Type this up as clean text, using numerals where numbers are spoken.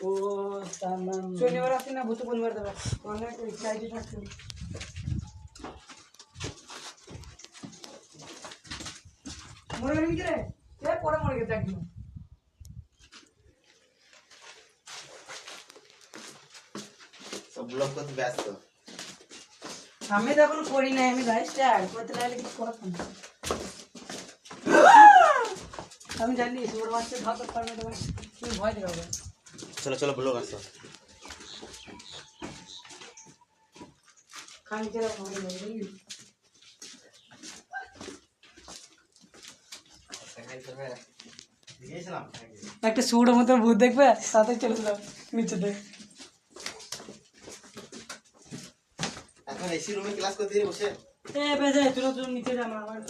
ও শনিবার আসি না ভূত পরিবার দেবে অনেক চাইতে থাকছে মরে গেলি কি রে এ পরে মরে গেছে একদিন সব ব্লগ করতে ব্যস্ত আমি তো এখন করি নাই আমি লাইফটা অ্যাড করতে লাগলে কিছু করতাম না আমি জানি সুপার মাস্টার ভাগ করতে পারবে তোমার তুমি ভয় দেখাবে চলো চলো ব্লগ আসো খানি কেরা ভয় দেখাবে একটা সুড়ো মতো ভূত দেখবে সাথে চলে যাও নিচেতে এখন এসি রুমে ক্লাস করতে বসে এ বেজে তুই নিচে যা আমার